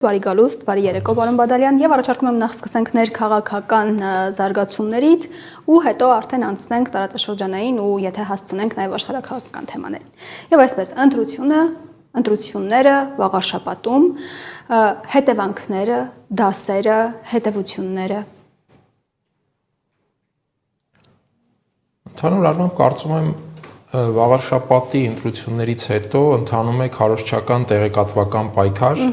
Բարի գալուստ, բարի երեկո, պարոն Բադալյան, եւ առաջարկում եմ նախ սկսենք ներքաղաքական զարգացումներից ու հետո արդեն անցնենք տարածաշրջանային ու եթե հասցնենք նաեւ աշխարհաքաղաքական թեմաներին։ Եվ այսպես, ընտրությունները, վաղարշապատում, հետևանքները, դասերը, հետևությունները։ Ընդհանուր առմամբ կարծում եմ վաղարշապատի ընտրություններից հետո ընթանում է քարոզչական տեղեկատվական պայքար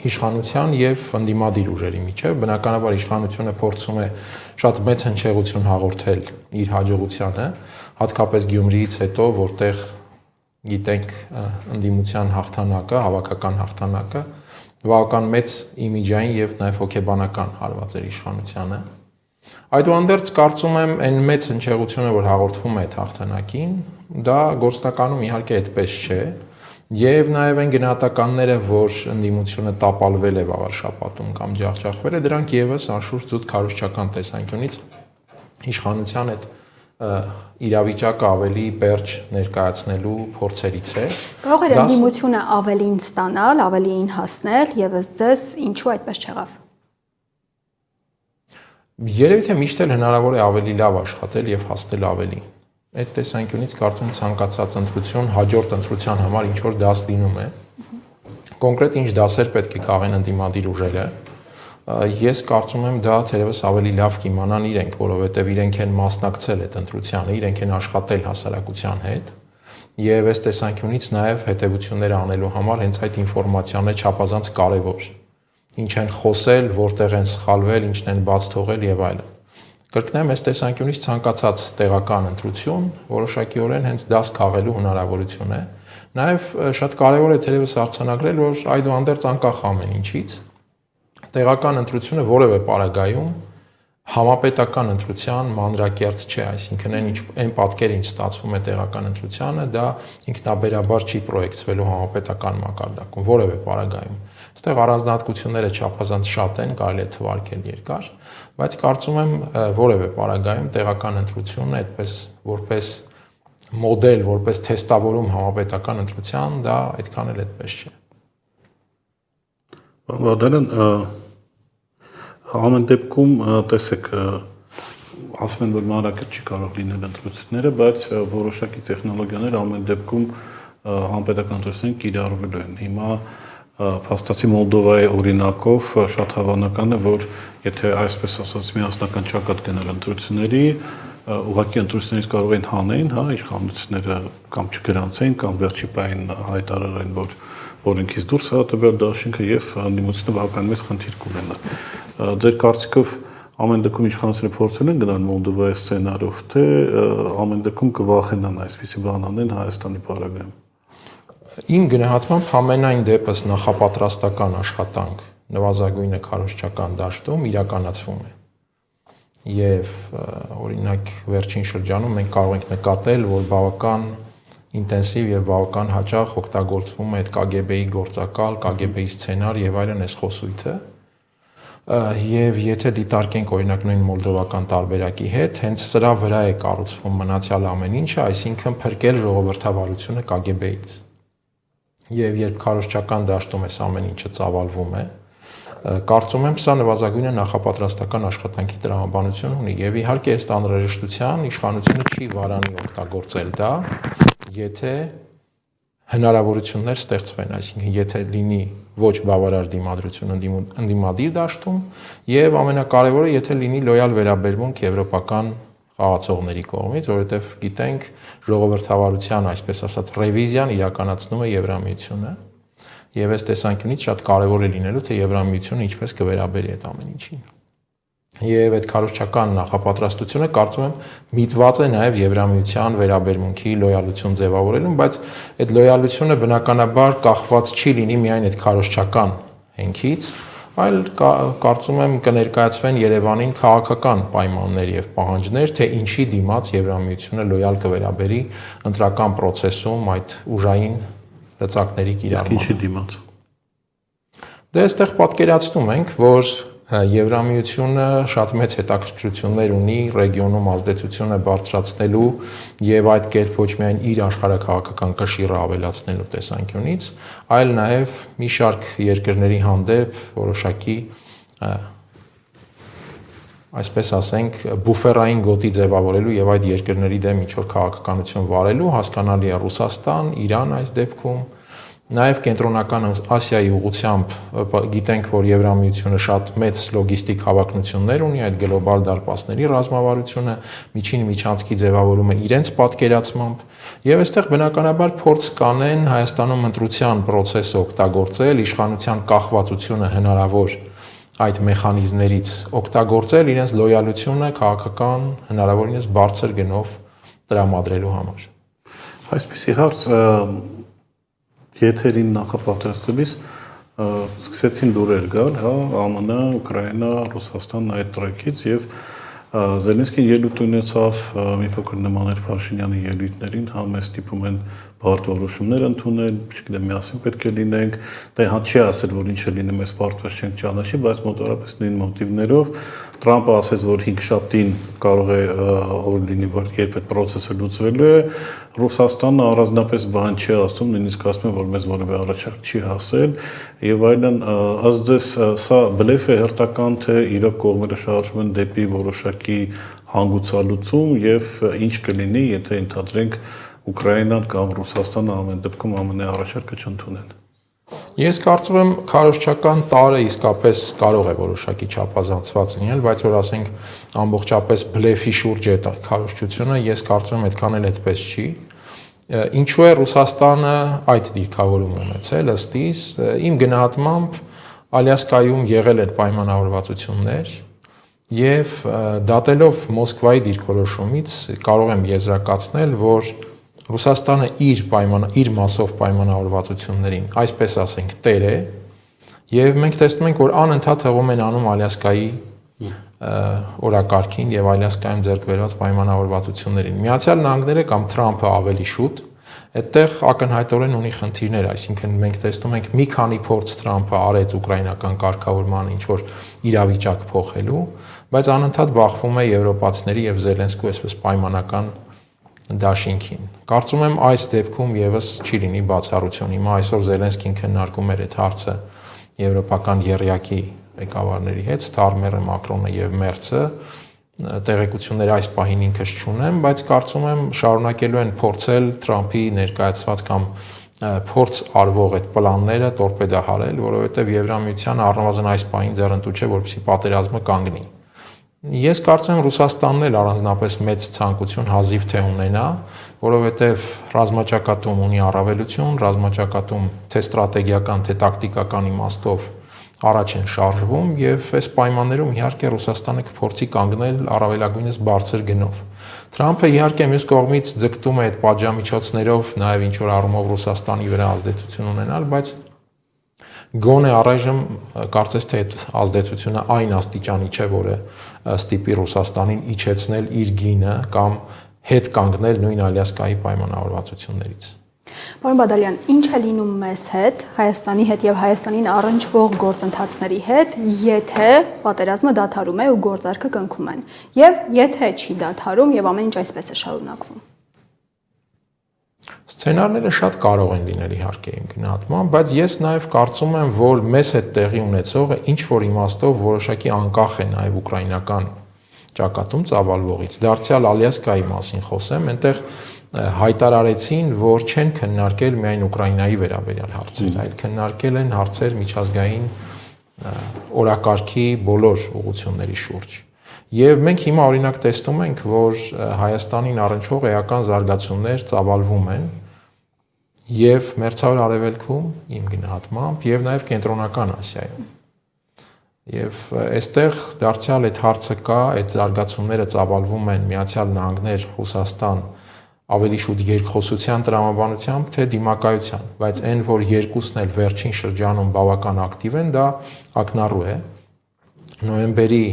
իշխանության եւ ընդդիմադիր ուժերի միջեւ, բնականաբար իշխանությունը փորձում է շատ մեծ հնչեղություն հաղորդել իր հաջողությանը, հատկապես Գյումրիից հետո, որտեղ գիտենք ընդդիմության հաղթանակը, հավաքական հաղթանակը բավական մեծ իմիջային եւ նաեւ հոգեբանական հարված էր իշխանությանը։ Այդուհանդերձ կարծում եմ այն մեծ հնչեղությունը, որ հաղորդվում է այդ հաղթանակին, դա գործնականում իհարկե այդպես չէ, եւ նաեւ այն գնահատականները, որ ընդդիմությունը տապալվել է վաղարշապատում կամ ջախջախվել է, դրանք եւս անշուշտ զուտ քարոզչական տեսանկյունից իշխանության այդ իրավիճակը ավելի պերճ ներկայացնելու փորձերից է։ Կարող է ընդդիմությունը ավելին ստանալ, ավելին հասնել, եւ ըստ ձեզ ինչու այդպես չեղավ։ Երևի թե միշտ էլ հնարավոր է ավելի լավ աշխատել եւ հասնել ավելի։ Այդ տեսանկյունից կարծում եմ ցանկացած ընտրություն հաջորդ ընտրության համար ինչ որ դաս լինում է։ Կոնկրետ ինչ դասեր պետք է քաղեն ընդդիմադիր ուժերը։ Ես կարծում եմ դա թերևս ավելի լավ կիմանան իրենք, որովհետեւ իրենք են մասնակցել այդ ընտրությանը, իրենք են աշխատել հասարակության հետ։ Եվ այս տեսանկյունից նաեւ հետեւությունները անելու համար հենց այդ ինֆորմացիան է չափազանց կարեւոր։ Ինչ են խոսել, որտեղ են սխալվել, ինչն են բաց թողել եւ այլն։ Կրկնեմ, այս տեսանկյունից ցանկացած տեղական ընտրություն որոշակիորեն հենց դաս քաղելու հնարավորություն է։ Նաեւ շատ կարեւոր է թերևս արձանագրել, որ այդուհանդերձ անկախ ամեն ինչից տեղական ընտրությունը որևէ պարագայում համապետական ընտրության մանրակերտ չէ, այսինքն այն պատկերը, ինչ ստացվում է տեղական ընտրությանը, դա ինքնաբերաբար չի պրոյեկցվելու համապետական մակարդակում որևէ պարագայում։ Այստեղ առանձնահատկությունները չափազանց շատ են, կարելի է թվարկել երկար, բայց կարծում եմ որևէ պարագայում տեղական ընտրությունը այդպես որպես մոդել, որպես թեստավորում համապետական ընտրության, դա այդքան էլ այդպես չէ։ Բադալյան, ամեն դեպքում տեսեք, ասում են, որ մանրակերտ չի կարող լինել ընտրությունները, բայց որոշակի տեխնոլոգիաներ ամեն դեպքում համապետական ընտրություններին կիրառվելու են։ Հիմա փաստացի Մոլդովայի օրինակով շատ հավանական է, որ եթե այսպես ասած միասնական ճակատ գնալ ընտրությունների, ուղղակի ընտրություններից կարող են հանեն, հա, իշխանությունները կամ չգրանցեն կամ վերջի պահին հայտարարեն, որ օրենքից դուրս է տվել դաշինքը եւ ընդդիմությունը բավական մեծ խնդիր կունենա։ Ձեր կարծիքով ամեն դեպքում իշխանությունները փորձել են գնալ Մոլդովայի սցենարով, թե ամեն դեպքում կվախենան այսպիսի բան անեն Հայաստանի պարագայում։ Իմ գնահատմամբ ամենայն դեպս նախապատրաստական աշխատանք նվազագույնը քարոզչական դաշտում իրականացվում է։ Եվ օրինակ վերջին շրջանում մենք կարող ենք նկատել, որ բավական ինտենսիվ եւ բավական հաճախ օգտագործվում է այդ KGB-ի գործակալ, KGB-ի սցենար եւ այլն այս խոսույթը։ Եվ եթե դիտարկենք օրինակ նույն մոլդովական տարբերակի հետ, հենց սրա վրա է կառուցվում մնացյալ ամեն ինչը, այսինքն փրկել ժողովրդավարությունը KGB-ից։ Եվ երբ քարոզչական դաշտում այս ամեն ինչը ծավալվում է, կարծում եմ սա նվազագույնը նախապատրաստական աշխատանքի տրամաբանություն ունի եւ իհարկե այս անհրաժեշտության իշխանությունը չի վարանի օգտագործել դա, եթե հնարավորություններ ստեղծվեն, այսինքն եթե լինի ոչ բավարար դիմադրություն ընդդիմադիր դաշտում եւ ամենակարևորը եթե լինի լոյալ վերաբերմունք եվրոպական խաղացողների կողմից, որովհետեւ գիտենք ժողովրդավարության, այսպես ասած, ռևիզիան իրականացնում է Եվրամիությունը եւ այս տեսանկյունից շատ կարեւոր է լինելու թե Եվրամիությունը ինչպես կվերաբերի այդ ամեն ինչին։ Եվ այդ քարոզչական նախապատրաստությունը կարծում եմ միտված է նաև Եվրամիության վերաբերմունքի լոյալություն ձևավորելուն, բայց այդ լոյալությունը բնականաբար կախված չի լինի միայն այդ քարոզչական հենքից, այլ կարծում եմ կներկայացվեն Երևանին քաղաքական պայմաններ եւ պահանջներ, թե ինչի դիմաց Եվրամիությունը լոյալ կվերաբերի ընտրական process-ում այդ ուժային լծակների կիրառմանը։ Ինչի դիմաց։ Դե այստեղ պատկերացնում ենք, որ Եվրամիությունը շատ մեծ հետաքրքրություններ ունի ռեգիոնում ազդեցությունը բարձրացնելու եւ այդ կերպ ոչ միայն իր աշխարհաքաղաքական կշիռը ավելացնելու տեսանկյունից, այլ նաեւ մի շարք երկրների հանդեպ որոշակի այսպես ասենք բուֆերային գոտի ձևավորելու եւ այդ երկրների դեմ ինչ-որ քաղաքականություն վարելու, հասկանալի է Ռուսաստան, Իրան այս դեպքում, նաև կենտրոնական Ասիայի ուղղությամբ գիտենք, որ Եվրամիությունը շատ մեծ լոգիստիկ հավակնություններ ունի, այդ գլոբալ դարպասների ռազմավարությունը, միջին միջանցքի ձևավորումը իրենց պատկերացմամբ, եւ այստեղ բնականաբար փորձ կանեն Հայաստանում ընտրության process-ը օգտագործել, իշխանության կախվածությունը հնարավոր այդ մեխանիզմներից օգտագործել իրենց լոյալությունը քաղաքական հնարավորինս բարձր գնով տրամադրելու համար։ Այսպիսի հարց եթերին նախապատրաստելիս սկսեցին լուրեր գալ, հա, ԱՄՆ, Ուկրաինա, Ռուսաստան այդ տրեկից եւ Զելենսկին ելույթ ունեցավ մի փոքր նման էր Փաշինյանի ելույթներին, հա մեզ ստիպում են բարդ որոշումներ ընդունել, չգիտեմ, միասին պետք է լինենք, դա չի ասել, որ ինչ է լինում, այս պարտվես չենք ճանաչի, բայց մոտավորապես նույն մոտիվներով Թրամփը ասեց, որ 5-շաբթին կարող է որ լինի, որ երբ այդ process-ը լուծվելու է, Ռուսաստանը առանձնապես բան չի ասում, նույնիսկ ասում է, որ մեզ որևէ առաջարկ չի հասել, եւ այլն, ըստ ձեզ սա բլեֆ է հերթական, թե իրոք կողմերը շարժվում են դեպի որոշակի հանգուցալուծում եւ ինչ կլինի, եթե ընդհանրենք Ուկրաինան կամ Ռուսաստանը ամեն դեպքում ԱՄՆ առաջարկը չընդունեն։ Ես կարծում եմ քարոզչական տարը իսկապես կարող է որոշակի չափազանցված լինել, բայց որ ասենք ամբողջապես բլեֆի շուրջ է քարոզչությունը, ես կարծում եմ այդքան էլ այդպես չի։ Ինչու է Ռուսաստանը այդ դիրքավորում ունեցել, ըստ իս, իմ գնահատմամբ Ալյասկայում եղել են պայմանավորվածություններ եւ դատելով Մոսկվայի դիրքորոշումից կարող եմ եզրակացնել, որ Ռուսաստանը իր մասով պայմանավորվածություններին, այսպես ասենք, տեր է, եւ մենք տեսնում ենք, որ անընդհատ հղում են անում Ալյասկայի օրակարգին եւ Ալյասկայում ձեռք բերված պայմանավորվածություններին։ Միացյալ Նահանգները կամ Թրամփը ավելի շուտ այդտեղ ակնհայտորեն ունի խնդիրներ, այսինքն մենք տեսնում ենք մի քանի փորձ Թրամփը արեց ուկրաինական կարգավորման ինչ որ իրավիճակ փոխելու, բայց անընդհատ բախվում է եվրոպացիների եւ Զելենսկու այսպես պայմանական դաշինքին։ Կարծում եմ այս դեպքում եւս չի լինի բացառություն։ Հիմա այսօր Զելենսկին քննարկում էր այդ հարցը եվրոպական եռյակի ղեկավարների հետ, Ստարմերը, Մակրոնը եւ Մերցը, տեղեկությունները այս պահին ինքս չունեմ, բայց կարծում եմ շարունակելու են փորձել Թրամփի ներկայացված կամ փորձ արվող այդ պլանները տորպեդահարել, որովհետեւ Եվրամիության առնվազն այս պահին ձեռնտու չէ, որպեսզի պատերազմը կանգնի։ Ես կարծում եմ Ռուսաստանն էլ առանձնապես մեծ ցանկություն հազիվ թե ունենա, որովհետև ռազմաճակատում ունի առավելություն, ռազմաճակատում թե ստրատեգիական, թե տակտիկական իմաստով առաջ են շարժվում եւ այս պայմաններում իհարկե Ռուսաստանը կփորձի կանգնել առավելագույնս բարձր գնով։ Թրամփը իհարկե մյուս կողմից ձգտում է այդ պատժամիջոցներով նաեւ ինչ որ առումով Ռուսաստանի վրա ազդեցություն ունենալ, բայց գոնե առայժմ կարծես թե այդ ազդեցությունը այն աստիճանի չէ, որը ստիպի Ռուսաստանին իջեցնել իր գինը կամ հետ կանգնել նույն Ալյասկայի պայմանավորվածություններից։ Պարոն Բադալյան, ինչ է լինում մեզ հետ, Հայաստանի հետ եւ Հայաստանին առնչվող գործընթացների հետ, եթե պատերազմը դադարում է ու գործարքը կնքում են, եւ եթե չի դադարում եւ ամեն ինչ այսպես է շարունակվում։ Սցենարները շատ կարող են լինել իհարկե իմ գնահատմամբ, բայց ես նաև կարծում եմ, որ մեզ հետ տեղի ունեցողը ինչ որ իմաստով որոշակի անկախ է նաև ուկրաինական ճակատում ծավալվողից։ Դարձյալ Ալյասկայի մասին խոսեմ, այնտեղ հայտարարեցին, որ չեն քննարկել միայն Ուկրաինայի վերաբերյալ հարցեր, այլ քննարկել են հարցեր միջազգային օրակարգի բոլոր ուղղությունների շուրջ։ Եվ մենք հիմա օրինակ տեսնում ենք, որ Հայաստանին առնչվող էական զարգացումներ ծավալվում են եւ Մերձավոր Արևելքում, իմ գնահատմամբ, եւ նաեւ Կենտրոնական Ասիայում։ Եվ այստեղ դարձյալ այդ հարցը կա, այդ զարգացումները ծավալվում են Միացյալ Նահանգներ, Ռուսաստան, ավելի շուտ երկխոսության տրամաբանությամբ, թե դիմակայության, բայց այն, որ երկուսն էլ վերջին շրջանում բավական ակտիվ են, դա ակնառու է։ Նոյեմբերի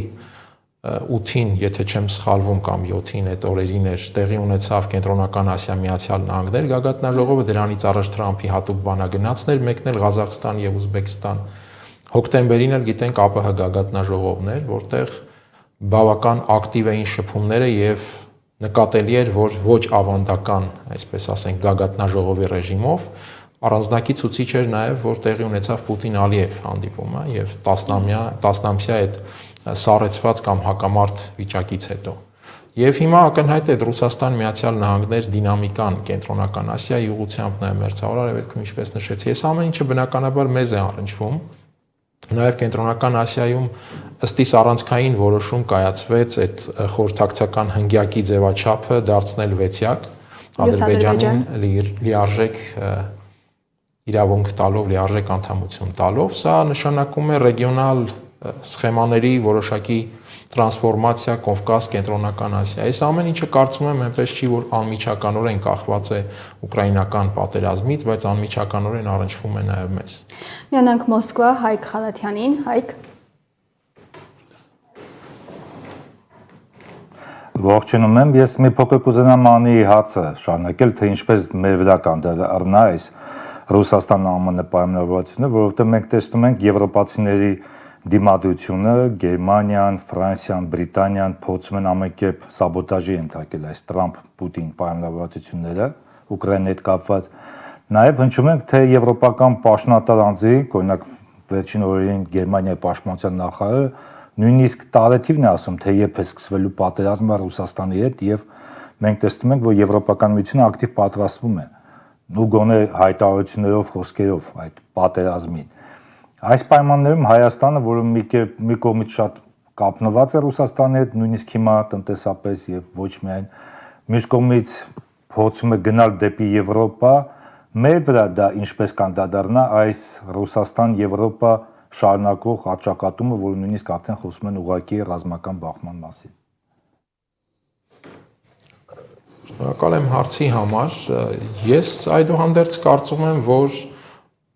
8-ին, եթե չեմ սխալվում, կամ 7-ին այդ օրերին էր տեղի ունեցավ Կենտրոնական Ասիա Միացյալ Նահանգներ գագաթնաժողովը, դրանից առաջ Թրամփի հատուկ բանագնացն էր մեկնել Ղազախստան եւ Ուզբեկստան։ Հոկտեմբերին էլ գիտենք ԱՊՀ գագաթնաժողովներ, որտեղ բավական ակտիվ էին շփումները եւ նկատելի էր, որ ոչ ավանդական, այսպես ասենք, գագաթնաժողովի ռեժիմով առանձնակի ցուցիչ էր նաև, որ տեղի ունեցավ Պուտին-Ալիև հանդիպումը եւ 10-ամսյա այդ սառեցված կամ հակամարտ վիճակից հետո։ Եվ հիմա ակնհայտ է Ռուսաստան-Միացյալ Նահանգներ դինամիկան Կենտրոնական Ասիայի ուղղությամբ նաև Մերձավոր Արևելքում, ինչպես նշեցի, այս ամեն ինչը բնականաբար մեզ է առնչվում։ Նաև Կենտրոնական Ասիայում ըստ իս առանցքային որոշում կայացվեց այդ խորհրդակցական հնգյակի ձևաչափը դարձնել 6-յակ, Ադրբեջանին լիարժեք իրավունք տալով, լիարժեք անդամություն տալով, սա նշանակում է ռեգիոնալ սխեմաների որոշակի տրանսֆորմացիա Կովկաս, Կենտրոնական Ասիա։ Այս ամեն ինչը կարծում եմ այնպես չի, որ անմիջականորեն կախված է ուկրաինական պատերազմից, բայց անմիջականորեն առնչվում է նաև մեզ։ Միանանք Մոսկվա, Հայկ Խալաթյանին, Հայկ։ Ողջունում եմ, ես մի փոքր կուզենամ անի հացը շարունակել, թե ինչպես մեր վրա կանդրադառնա այս Ռուսաստան-ԱՄՆ պայմանավորվածությունը, որովհետև մենք տեսնում ենք եվրոպացիների դիմադրությունը, Գերմանիան, Ֆրանսիան, Բրիտանիան փորձում են ամեն կերպ սաբոտաժի ենթարկել այս Տրամփ-Պուտին պայմանավորվածությունները Ուկրաինայի հետ կապված։ Նաև հնչում ենք, թե եվրոպական պաշտոնատար անձի, օրինակ վերջին օրերին Գերմանիայի պաշտպանության նախարարը նույնիսկ տարեթիվն է ասում, թե երբ է սկսվելու պատերազմը Ռուսաստանի հետ, եւ մենք տեսնում ենք, որ Եվրոպական միությունը ակտիվ պատրաստվում է ու գոնե հայտարարություններով, խոսքերով այդ պատերազմին։ Այս պայմաններում Հայաստանը, որը մի կողմից շատ կապնված է Ռուսաստանի հետ, նույնիսկ հիմա տնտեսապես եւ ոչ միայն, մյուս կողմից փորձում է գնալ դեպի Եվրոպա, մեր վրա դա ինչպես կանդրադառնա այս Ռուսաստան-Եվրոպա շարունակող հաճակատումը, որը նույնիսկ արդեն խոսում են ուղղակի ռազմական բախման մասին։ Շնորհակալ եմ հարցի համար։ Ես այդուհանդերձ կարծում եմ, որ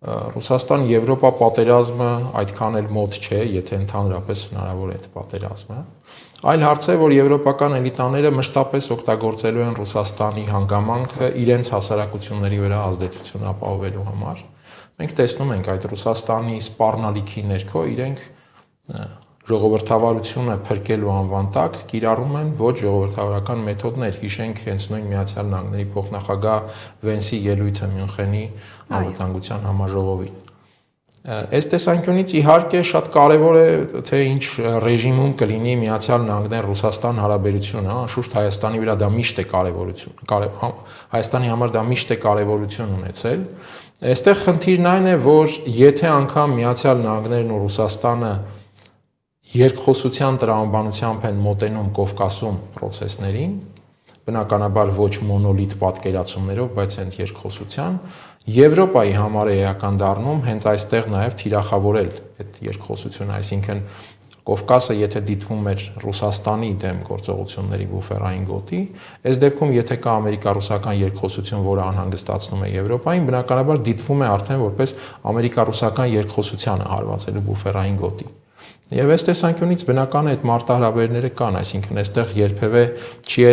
Ռուսաստան-Եվրոպա պատերազմը այդքան էլ մոտ չէ, եթե ընդհանրապես հնարավոր է այդ պատերազմը։ Այլ հարց է, որ եվրոպական էլիտաները մշտապես օգտագործելու են Ռուսաստանի հանգամանքը իրենց հասարակությունների վրա ազդեցություն ապահովելու համար։ Մենք տեսնում ենք այդ Ռուսաստանի սպառնալիքի ներքո իրենք ժողովրդավարությունը փրկելու անվան տակ կիրառում են ոչ ժողովրդավարական մեթոդներ։ Հիշենք հենց նույն Միացյալ Նահանգների փոխնախագահ Վենսի ելույթը Մյունխենի անվտանգության համաժողովին։ Այս տեսանկյունից իհարկե շատ կարևոր է, թե ինչ ռեժիմում կլինի Միացյալ Նահանգներ Ռուսաստան հարաբերությունը, անշուշտ Հայաստանի վրա դա միշտ է Հայաստանի համար դա միշտ է կարևորություն ունեցել։ Այստեղ խնդիրն այն է, որ եթե անգամ Միացյալ Նահանգներն ու Ռուսաստանը երկխոսության տրամաբանությամբ են մոտենում Կովկասում process-ներին, բնականաբար ոչ մոնոլիթ պատկերացումներով, բայց հենց երկխոսության, Եվրոպայի համար է էական դառնում հենց այստեղ նաև թիրախավորել այդ երկխոսությունը, այսինքն Կովկասը եթե դիտվում էր Ռուսաստանի դեմ գործողությունների բուֆերային գոտի, այս դեպքում եթե կա ամերիկա-ռուսական երկխոսություն, որը անհանգստացնում է Եվրոպային, բնականաբար դիտվում է արդեն որպես ամերիկա-ռուսական երկխոսությանը հարվածելու բուֆերային գոտի։ Եվ այս տեսանկյունից բնական է այդ մարտահրավերները կան, այսինքն այստեղ երբևէ չի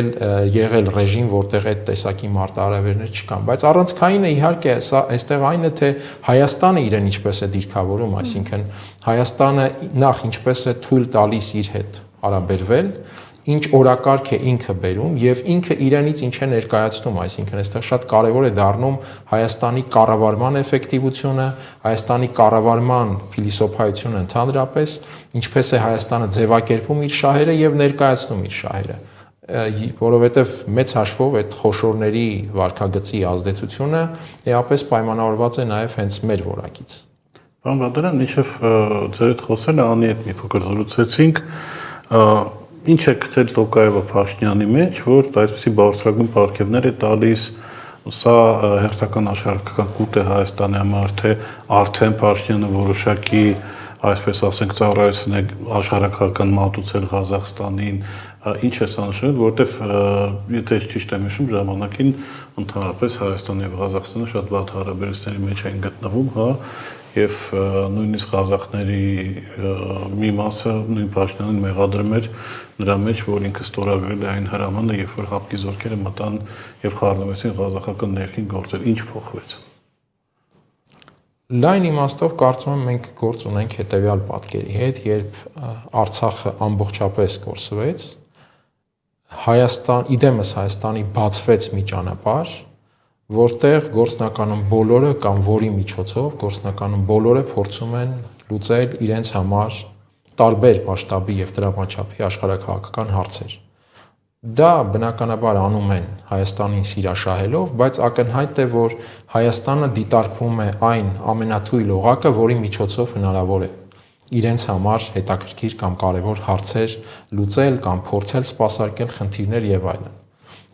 եղել ռեժիմ, որտեղ այդ տեսակի մարտահրավերներ չկան, բայց առանցքայինը իհարկե սա այստեղ այն է, թե Հայաստանը իրեն ինչպես է դիրքավորում, այսինքն Հայաստանը նախ ինչպես է թույլ տալիս իր հետ հարաբերվել, ինչ օրակարգ է ինքը բերում եւ ինքը իրենից ինչ է ներկայացնում, այսինքն այստեղ շատ կարեւոր է դառնում Հայաստանի կառավարման էֆեկտիվությունը, Հայաստանի կառավարման փիլիսոփայությունը ընդհանրապես, ինչպես է Հայաստանը ձևակերպում իր շահերը եւ ներկայացնում իր շահերը, որովհետեւ մեծ հաշվով այդ խոշորների վարկագծի ազդեցությունը էապես պայմանավորված է նաեւ հենց մեր որակից։ Պարոն Բադալյան, ինչեւ ձեր հետ խոսելը անի հետ մի փոքր զրուցեցինք, ինչ է գտել Տոկաևը Փաշինյանի մեջ, որ այսպիսի բարձրագույն պարգևներ է տալիս, սա հերթական աշխարհական կուտ է Հայաստանի համար, թե արդեն Փաշինյանը որոշակի, այսպես ասենք, ծառայություն է աշխարհական մատուցել Ղազախստանին, ինչ է սա նշանակում, որովհետև եթե ճիշտ եմ հիշում, ժամանակին ընդհանրապես Հայաստանը եւ Ղազախստանը շատ վատ հարաբերությունների մեջ են գտնվում, հա, եւ նույնիսկ ղազախների մի մասը նույն Փաշինյանին մեղադրում էր նրա մեջ, որ ինքը ստորագրել է այն հրամանը, երբ որ հապկի զորքերը մտան եւ խառնվեցին ղազախական ներքին գործեր, ինչ փոխվեց։ Լայն իմաստով կարծում եմ մենք գործ ունենք հետևյալ պատկերի հետ, երբ Արցախը ամբողջապես կորսվեց, իդեմս Հայաստանի բացվեց մի ճանապարհ, որտեղ գործնականում բոլորը կամ որի միջոցով գործնականում բոլորը փորձում են լուծել իրենց համար տարբեր մասշտաբի եւ դրամաչափի աշխարհաքաղաքական հարցեր։ Դա բնականաբար անում են Հայաստանին սիրաշահելով, բայց ակնհայտ է, որ Հայաստանը դիտարկվում է այն ամենաթույլ օղակը, որի միջոցով հնարավոր է իրենց համար հետաքրքիր կամ կարևոր հարցեր լուծել կամ փորձել սպասարկել խնդիրներ եւ այլն։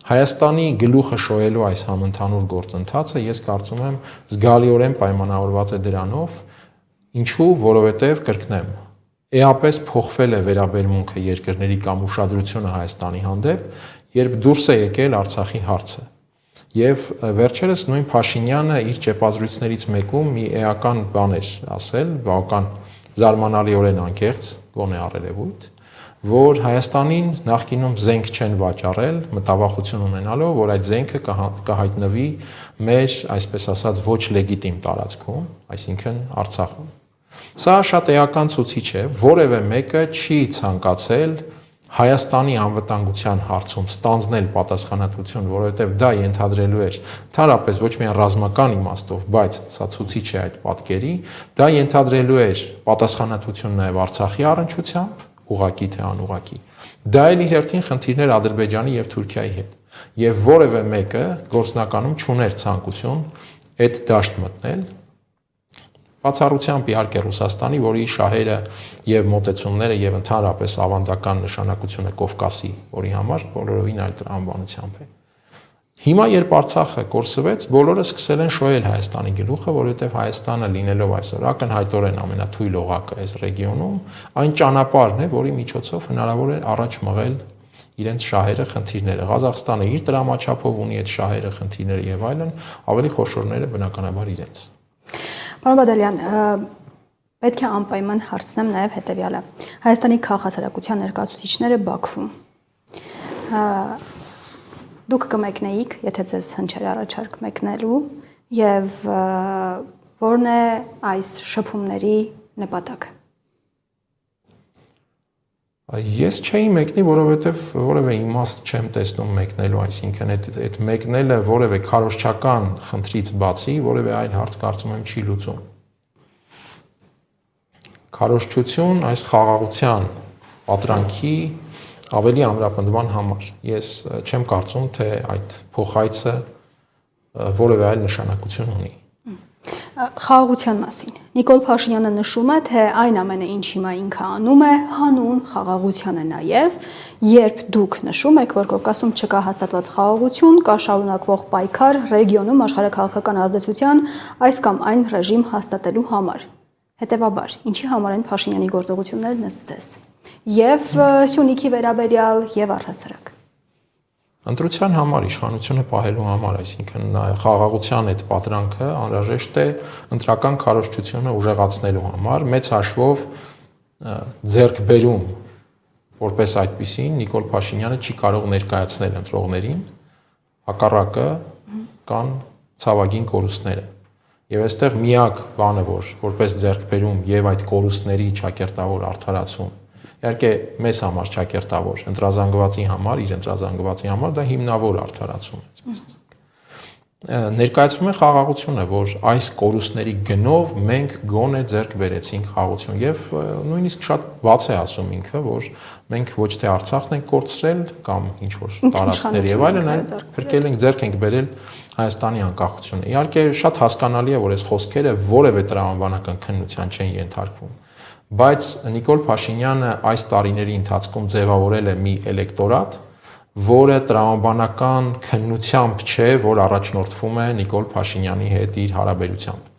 Հայաստանի գլուխը շոյելու այս համընդհանուր գործընթացը ես կարծում եմ զգալիորեն պայմանավորված է դրանով, ինչու, որովհետեւ կրկնեմ, էապես փոխվել է վերաբերմունքը երկրների կամ ուշադրությունը Հայաստանի հանդեպ, երբ դուրս է եկել Արցախի հարցը։ Եվ վերջերս նույն Փաշինյանը իր ճեպազրույցներից մեկում մի էական բան էր ասել, բավական զարմանալիորեն անկեղծ, գոնե առերևույթ, որ Հայաստանին նախկինում զենք չեն վաճառել, մտավախություն ունենալով, որ այդ զենքը կհայտնվի մեր, այսպես ասած, ոչ լեգիտիմ տարածքում, այսինքն Արցախում։ Սա շատ էական ցուցիչ է, որևէ մեկը չի ցանկացել Հայաստանի անվտանգության հարցում ստանձնել պատասխանատվություն, որովհետև դա ենթադրելու էր ընդհանրապես ոչ միայն ռազմական իմաստով, բայց սա ցուցիչ է այդ պատկերի, դա ենթադրելու էր պատասխանատվություն նաև Արցախի առնչությամբ, ուղղակի թե անուղղակի։ Դա էլ իր հերթին խնդիրներ Ադրբեջանի եւ Թուրքիայի հետ։ Եվ որևէ մեկը գործնականում չուներ ցանկություն այդ դաշտ մտնել, բացառությամբ իհարկե Ռուսաստանի, որի շահերը եւ մոտեցումները եւ ընդհանրապես ավանդական նշանակությունը Կովկասի, որի համար բոլորովին այլ տրամաբանությամբ է։ Հիմա երբ Արցախը կորսվեց, բոլորը սկսել են շոյել Հայաստանի գլուխը, որովհետեւ Հայաստանը լինելով այսօր ակնհայտորեն ամենաթույլ օղակը այս ռեգիոնում, այն ճանապարհն է, որի միջոցով հնարավոր է առաջ մղել իրենց շահերը, խնդիրները։ Ղազախստանը իր դրամաչափով ունի այդ շահերը, խնդիրները եւ այլն, ավելի խոշորները բնականաբար իրենց։ Պարոն Բադալյան, պետք է անպայման հարցնեմ նաև հետևյալը։ Հայաստանի քաղաքասարակության ներկայացուցիչները Բաքվում։ Դուք կմեկնեիք, եթե ձեզ հնչեր առաջարկ մեկնելու, եւ որն է այս շփումների նպատակը։ Ես չէի մեկնի, որովհետև որևէ իմաստ չեմ տեսնում մեկնելու, այսինքն այդ մեկնելը որևէ քարոզչական խնդրից բացի, որևէ այլ հարց կարծում եմ չի լուծում։ Քարոզչություն այս խաղաղության պատրանքի ավելի ամրապնդման համար։ Ես չեմ կարծում, թե այդ փոխայցը որևէ այլ նշանակություն ունի։ Խաղաղության մասին։ Նիկոլ Փաշինյանը նշում է, թե այն ամենը, ինչ հիմա ինքը անում է, հանուն խաղաղության է նաև, երբ դուք նշում եք, որ Կովկասում չկա հաստատված խաղաղություն, կա շարունակվող պայքար ռեգիոնում աշխարհաքաղաքական ազդեցության այս կամ այն ռեժիմ հաստատելու համար։ Հետևաբար, ինչի համար են Փաշինյանի գործողություններն ըստ ձեզ։ Եվ Սյունիքի վերաբերյալ եւ առհասարակ։ Ընտրության համար, իշխանությունը պահելու համար, այսինքն խաղաղության այդ պատրանքը անհրաժեշտ է ընտրական քարոզչությունը ուժեղացնելու համար, մեծ հաշվով ձեռքբերում որպես այդպիսին Նիկոլ Փաշինյանը չի կարող ներկայացնել ընտրողներին, հակառակը կան ցավագին կորուստները։ Եվ այստեղ միակ բանը, որ որպես ձեռքբերում եւ այդ կորուստների ճակերտավոր արդարացում իհարկե մեզ համար ճակերտավոր ընտրազանգվածի համար, իր ընտրազանգվածի համար դա հիմնավոր արդարացում է, այսպես ասենք։ Ներկայացվում է խաղաղությունը, որ այս կորուստների գնով մենք գոնե ձեռք բերեցինք խաղաղություն եւ նույնիսկ շատ բաց է ասում ինքը, որ մենք ոչ թե Արցախն ենք կորցրել կամ ինչ որ տարածքներ եւ այլն, այլ փրկել ենք, ձեռք ենք բերել Հայաստանի անկախությունը։ Իհարկե շատ հասկանալի է, որ այս խոսքերը որևէ տրամաբանական քննության չեն ենթարկվում։ Բայց Նիկոլ Փաշինյանը այս տարիների ընթացքում ձևավորել է մի էլեկտորատ, որը տրամաբանական քննությամբ չէ, որ առաջնորդվում է Նիկոլ Փաշինյանի հետ իր հարաբերությամբ։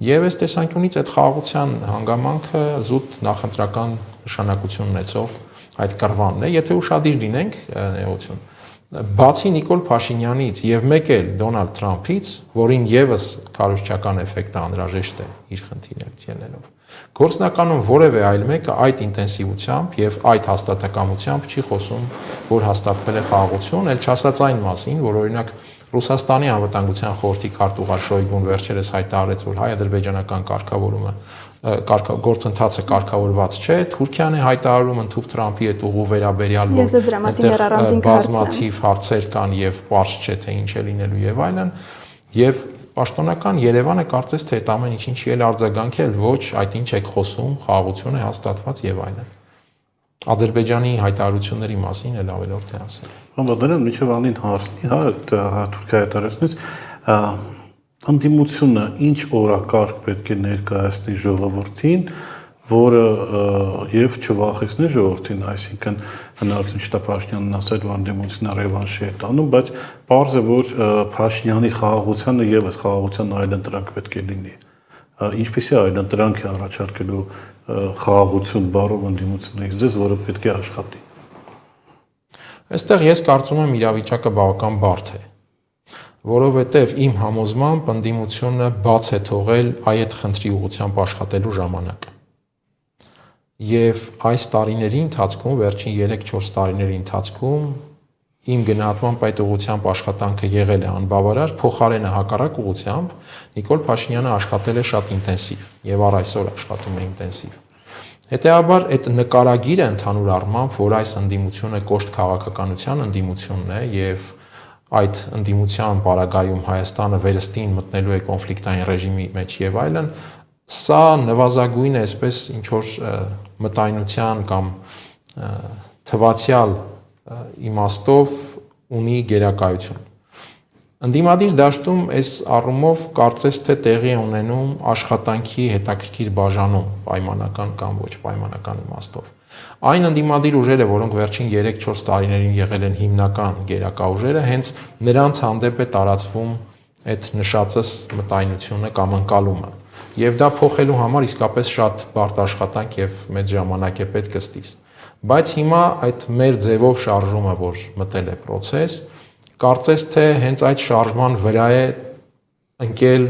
Եվ այս տեսանկյունից այդ խաղաղության հանգամանքը զուտ նախընտրական նշանակություն ունեցող այդ կռվանն է, եթե ուշադիր լինենք, նեղություն։ Բացի Նիկոլ Փաշինյանից եւ մեկ էլ Դոնալդ Թրամփից, որին եւս քարոզչական էֆեկտը անհրաժեշտ է իր խնդիրներից ելնելով, գործնականում որևէ այլ մեկը այդ ինտենսիվությամբ եւ այդ հաստատակամությամբ չի խոսում, որ հաստատվել է խաղաղություն, ել չասած այն մասին, որ օրինակ Ռուսաստանի անվտանգության խորհրդի քարտուղար Շոյգուն վերջերս հայտարարեց, որ հայ-ադրբեջանական կարգավորումը գործընթացը կարգավորված չէ, Թուրքիան է հայտարարում ընդհանուր Թրամփի հետ ուղու վերաբերյալ, որ բազմաթիվ հարցեր կան եւ պարզ չէ թե ինչ է լինելու եւ այլն, եւ պաշտոնական Երևանը կարծես թե այդ ամեն ինչին չի էլ արձագանքել, ոչ այդ ինչ եք խոսում, խաղաղություն է հաստատված եւ այլն։ Ադրբեջանի հայտարարությունների մասին էլ ավելորդ է ասել։ Բանվարդան միջև անին հասնի, Թուրքիա հայտարարությունից ընդդիմությունը ինչ օրակարգ պետք է ներկայացնի ժողովրդին, որը եւ չվախեցնի ժողովրդին, այսինքն հնարավորություն չտա Փաշինյանն ասել, որ ընդդիմությունը ռևանշի է տանում, բայց պարզ է, որ Փաշինյանի խաղաղությանը եւս խաղաղության այլընտրանք պետք է լինի։ Ինչպեսի այլընտրանք է առաջարկելու խաղաղություն բառով ընդդիմությունից ձեզ, որը պետք է աշխատի։ Այստեղ ես կարծում եմ իրավիճակը բավական բարդ է, որովհետև իմ համոզմամբ ընդդիմությունը բաց է թողել այդ խնդրի ուղղությամբ աշխատելու ժամանակը։ Եվ այս տարիների ընթացքում, վերջին 3-4 տարիների ընթացքում իմ գնահատմամբ այդ ուղղությամբ աշխատանքը եղել է անբավարար, փոխարենը հակառակ ուղղությամբ Նիկոլ Փաշինյանը աշխատել է շատ ինտենսիվ եւ առ այսօր աշխատում է ինտենսիվ։ Հետեւաբար այդ նկարագիրը ընդհանուր առմամբ, որ այս ընդդիմությունը կոշտ քաղաքականության ընդդիմությունն է եւ այդ ընդդիմության պարագայում Հայաստանը վերստին մտնելու է կոնֆլիկտային ռեժիմի մեջ եւ այլն, սա նվազագույն է, այսպես ինչ որ մտայնության կամ թվացial իմաստով ունի գերակայություն։ Ընդդիմադիր դաշտում այս առումով կարծես թե տեղի է ունենում աշխատանքի հետաքրքիր բաժանում, պայմանական կամ ոչ պայմանական իմաստով։ Այն ընդդիմադիր ուժերը, որոնք վերջին 3-4 տարիներին եղել են հիմնական գերակա ուժերը, հենց նրանց հանդեպ է տարածվում այդ նշածս մտայնությունը կամ ընկալումը։ Եվ դա փոխելու համար իսկապես շատ բարդ աշխատանք եւ մեծ ժամանակ է պետք ըստիս։ Բայց հիմա այդ մեր ձևով շարժումը, որ մտել է process, կարծես թե հենց այդ շարժման վրա է ընկել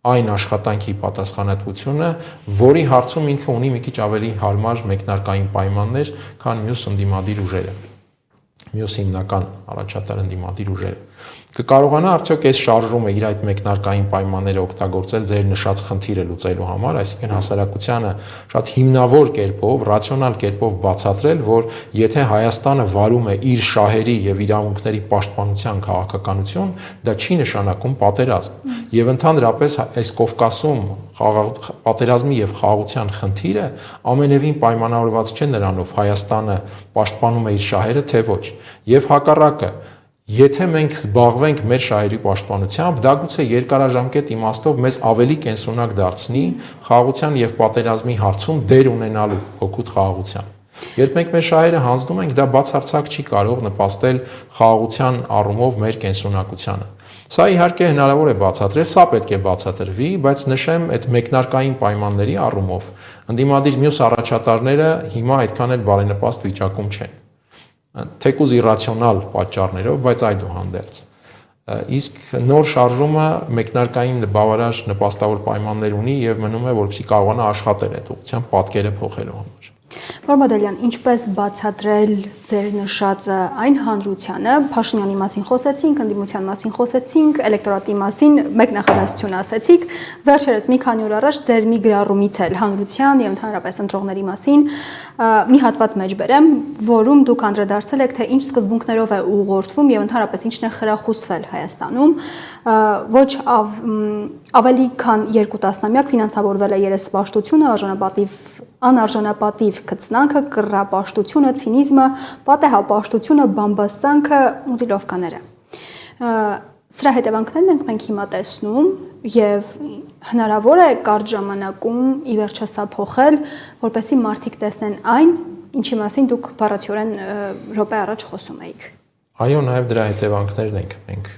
այն աշխատանքի պատասխանատվությունը, որի հարցում ինքը ունի մի քիչ ավելի հարմար մեկնարկային պայմաններ, քան մյուս ընդդիմադիր ուժերը, մյուս հիմնական առաջատար ընդդիմադիր ուժերը։ Կկարողանա արդյոք այս շարժումը իր այդ մեկնարկային պայմանները օգտագործել ձեր նշած խնդիրը լուծելու համար, այսինքն հասարակությանը շատ հիմնավոր կերպով, ռացիոնալ կերպով բացատրել, որ եթե Հայաստանը վարում է իր շահերի եւ իրավունքների պաշտպանության քաղաքականություն, դա չի նշանակում պատերազմ։ Եվ ընդհանրապես այս Կովկասում պատերազմի եւ խաղաղության խնդիրը ամենևին պայմանավորված չէ նրանով Հայաստանը պաշտպանում է իր շահերը, թե ոչ։ Եվ հակառակը, եթե մենք զբաղվենք մեր շահերի պաշտպանությամբ, դա գուցե երկարաժամկետ իմաստով մեզ ավելի կենսունակ դարձնի խաղաղության եւ պատերազմի հարցում դեր ունենալու հօգուտ խաղաղության։ Երբ մենք մեր շահերը հանձնում ենք, դա բացարձակ չի կարող նպաստել խաղաղության առումով մեր կենսունակությանը։ Սա իհարկե հնարավոր է բացատրել, սա պետք է բացատրվի, բայց նշեմ այդ մեկնարկային պայմանների առումով ընդդիմադիր մյուս առաջատարները հիմա այդքան էլ բարենպաստ վիճակում չեն։ Թեկուզ իրացիոնալ պատճառներով, բայց այդուհանդերձ։ Իսկ նոր շարժումը մեկնարկային բավարար նպաստավոր պայմաններ ունի եւ մնում է, որպեսզի կարողանա աշխատել այդ ուղղությամբ պատկերը փոխելու համար։ Պարոն Բադալյան, ինչպես բացատրել ձեր նշածը այն հանրությանը, Փաշինյանի մասին խոսեցինք, ընդդիմության մասին խոսեցինք, էլեկտորատի մասին մեկ նախադասություն ասեցիք, վերջերս մի քանի օր առաջ ձեր մի գրառումից էլ հանրության եւ ընդհանրապես ընտրողների մասին մի հատված մեջ բերեմ, որում դուք անդրադարձել եք, թե ինչ սկզբունքներով է ուղղորդվում եւ ընդհանրապես ինչն է խրախուսվել Հայաստանում, ոչ ավելի քան 2 տասնամյակ ֆինանսավորվել է երեսպաշտությունը, անարժանապատիվ գծնանքը, կռապաշտությունը, ցինիզմը, պատեհապաշտությունը, բամբասանքը, մուտիլովկաները։ Սրա հետևանքներն ենք մենք հիմա տեսնում եւ հնարավոր է կարճ ժամանակում ի վերջո սա փոխել, որպեսզի մարդիկ տեսնեն այն, ինչի մասին դուք բառացիորեն րոպե առաջ խոսում էիք։ Այո, նաեւ դրա հետևանքներն ենք մենք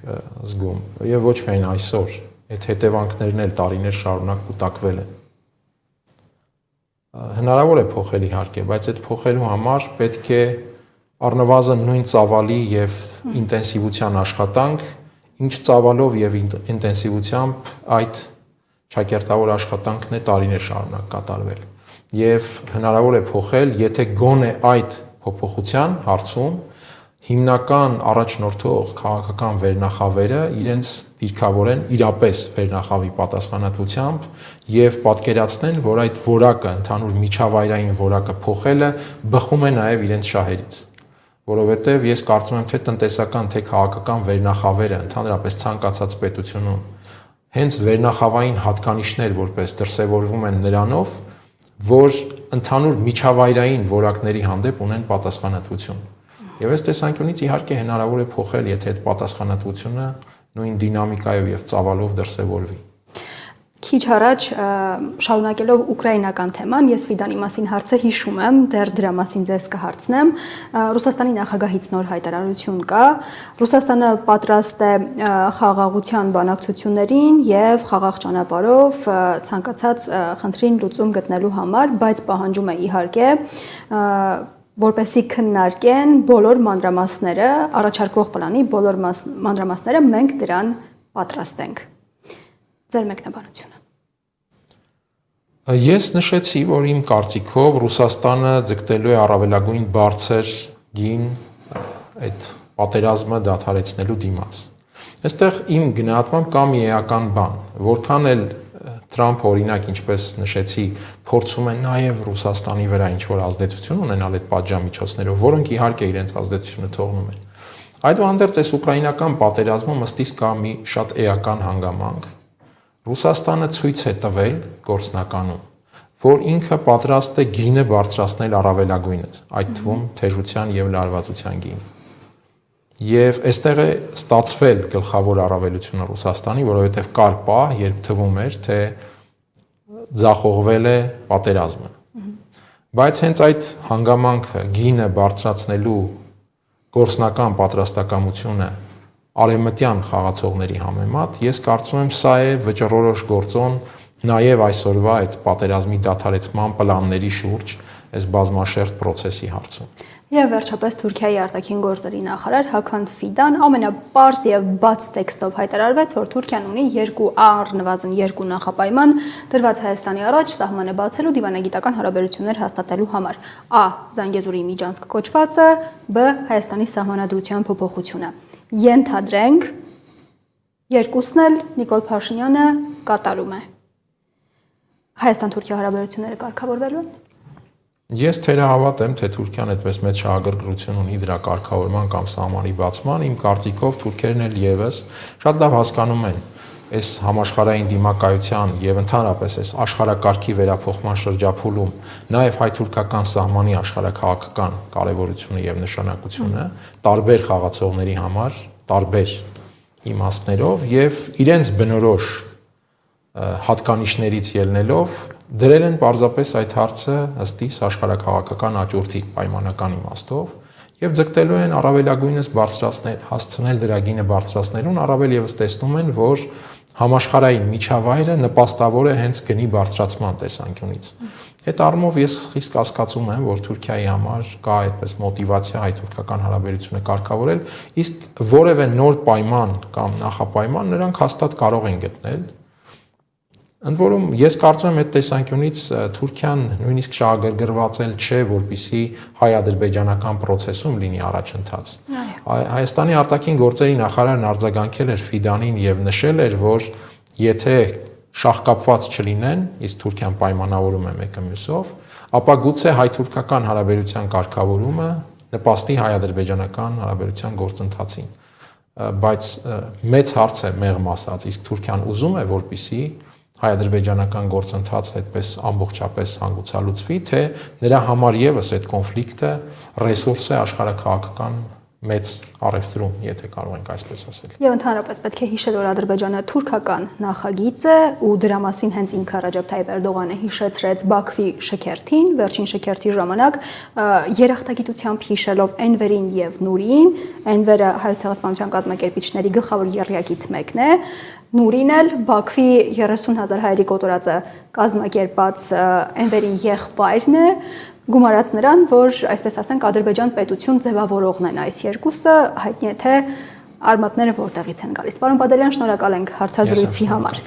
զգում եւ ոչ միայն այսօր, այդ հետևանքներն էլ տարիներ շարունակ կուտակվել են։ Հնարավոր է փոխել իհարկե, բայց այդ փոխելու համար պետք է առնվազն նույն ծավալի եւ ինտենսիվության աշխատանք, ինչ ծավալով եւ ինտենսիվությամբ այդ ճակերտավոր աշխատանքն է տարիներ շարունակ կատարվել։ Եվ հնարավոր է փոխել, եթե գոնե այդ փոփոխության հարցում հիմնական առաջնորդող քաղաքական վերնախավերը իրենց դիրքավորեն իրապես վերնախավի պատասխանատվությամբ եւ պատկերացնեն, որ այդ որակը, ընդհանուր միջավայրային որակը փոխելը բխում է նաեւ իրենց շահերից, որովհետեւ ես կարծում եմ, թե տնտեսական, թե քաղաքական վերնախավերը ընդհանրապես ցանկացած պետությունում հենց վերնախավային հատկանիշներ որպես դրսևորվում են նրանով, որ ընդհանուր միջավայրային որակների հանդեպ ունեն պատասխանատվություն։ Եվ այս տեսանկյունից իհարկե հնարավոր է փոխել, եթե այդ պատասխանատվությունը նույն դինամիկայով եւ ծավալով դրսևորվի։ Քիչ առաջ շարունակելով ուկրաինական թեման, ես Ֆիդանի մասին հարցը հիշում եմ, դեռ դրա մասին ձեզ կհարցնեմ։ Ռուսաստանի նախագահից նոր հայտարարություն կա։ Ռուսաստանը պատրաստ է խաղաղության բանակցություններին եւ խաղաղ ճանապարհով ցանկացած խնդրին լուծում գտնելու համար, բայց պահանջում է իհարկե որպեսզի քննարկեն բոլոր մանրամասները, առաջարկվող պլանի բոլոր մանրամասները, մենք դրան պատրաստ ենք։ Ձեր մեկնաբանությունը։ Ես նշեցի, որ իմ կարծիքով Ռուսաստանը ձգտելու է առավելագույն բարձր գին այդ պատերազմը դադարեցնելու դիմաց։ Այստեղ իմ գնահատմամբ կա մի էական բան, որքան էլ Թրամփը օրինակ, ինչպես նշեցի, փորձում է նաև Ռուսաստանի վրա ինչ-որ ազդեցություն ունենալ այդ պատժամիջոցներով, որոնք իհարկե իրենց ազդեցությունը թողնում են։ Այդուհանդերձ այս ուկրաինական պատերազմում ըստիս կա մի շատ էական հանգամանք։ Ռուսաստանը ցույց է տվել գործնականում, որ ինքը պատրաստ է գինը բարձրացնել առավելագույնս, այդ թվում թեժության եւ լարվածության գինը։ Եվ այստեղ է ստացվել գլխավոր առավելությունը Ռուսաստանի, որովհետև կար պահ, երբ թվում էր, թե ձախողվել է պատերազմը։ Բայց հենց այդ հանգամանքը գինը բարձրացնելու գործնական պատրաստակամությունը արևմտյան խաղացողների համեմատ, ես կարծում եմ, սա է վճռորոշ գործոն նաև այսօրվա այդ պատերազմի դադարեցման պլանների շուրջ այս բազմաշերտ process-ի հարցում։ Եվ վերջապես Թուրքիայի արտաքին գործերի նախարար Հական Ֆիդան ամենապարզ եւ բաց տեքստով հայտարարվեց, որ Թուրքիան ունի առնվազն երկու նախապայման դրված Հայաստանի առաջ սահմանը բացելու դիվանագիտական հարաբերություններ հաստատելու համար. Ա. Զանգեզուրի միջանցք կոչվածը, Բ. Հայաստանի սահմանադրության փոփոխությունը։ Ենթադրենք, երկուսն էլ Նիկոլ Փաշինյանը կատարում է։ Հայաստան-Թուրքիա հարաբերությունները կարգավորվելու են։ Ես թերահավատ եմ, թե Թուրքիան այդպես մեծ շահագրգռություն ունի դրա կարգավորման կամ սահմանի բացման, իմ կարծիքով թուրքերն էլ եւս շատ լավ հասկանում են այս համաշխարհային դիմակայության եւ ընդհանրապես այս աշխարհակարգի վերափոխման շրջափուլում նաեւ հայ-թուրքական սահմանի աշխարհակաղակական կարեւորությունը եւ նշանակությունը տարբեր խաղացողների համար, տարբեր իմաստներով եւ իրենց բնորոշ հատկանիշներից ելնելով դրել են պարզապես այդ հարցը ըստիս աշխարհակաղակական աճուրդի պայմանական իմաստով եւ ձգտելու են առավելագույնս բարձրացնել, հասցնել դրա գինը բարձրացնելուն, առավել եւս տեսնում են, որ համաշխարհային միջավայրը նպաստավոր է հենց գնի բարձրացման տեսանկյունից։ Այդ առումով ես խիստ կասկածում եմ, որ Թուրքիայի համար կա այդպես մոտիվացիա հայ-թուրքական հարաբերությունը կարգավորել, իսկ որևէ նոր պայման կամ նախապայման նրանք հաստատ կարող են գտնել։ Ընդ որում ես կարծում եմ այդ տեսանկյունից Թուրքիան նույնիսկ շահագրգռված էլ չէ, որպեսզի հայ-ադրբեջանական process-ում լինի առաջընթաց։ Հայաստանի արտաքին գործերի նախարարն արձագանքել էր Ֆիդանին եւ նշել էր, որ եթե շահկապված չլինեն, իսկ Թուրքիան պայմանավորում է մեկը մյուսով, ապա գուցե հայ-թուրքական հարաբերության կարգավորումը նպաստի հայ-ադրբեջանական հարաբերության գործընթացին։ Բայց մեծ հարց է մեղմ ասած, իսկ Թուրքիան ուզում է, որպեսզի հայ-ադրբեջանական գործընթացը այդպես ամբողջապես հանգուցալուծվի, թե նրա համար եւս այդ կոնֆլիկտը ռեսուրս է աշխարհակաղակական մեծ առևտրում, եթե կարող ենք այսպես ասել։ Եվ ընդհանրապես պետք է հիշել, որ Ադրբեջանը թուրքական նախագիծ է ու դրա մասին հենց ինքը Ռաջեփ Թայիպ Էրդողանը հիշեցրեց Բաքվի շքերթին, վերջին շքերթի ժամանակ երախտագիտությամբ հիշելով Էնվերին եւ Նուրիին, Էնվերը հայոց ցեղասպանության կազմակերպիչների գլխավոր եռյակից մեկն է, Նուրին էլ Բաքվի 30,000 հայերի կոտորածը կազմակերպած Էնվերի եղբայրն է, գումարած նրան, որ այսպես ասենք Ադրբեջան պետություն ձևավորողն են այս երկուսը, հայտնի է թե արմատները որտեղից են գալիս։ Պարոն Բադալյան, շնորհակալ ենք հարցազրույցի համար։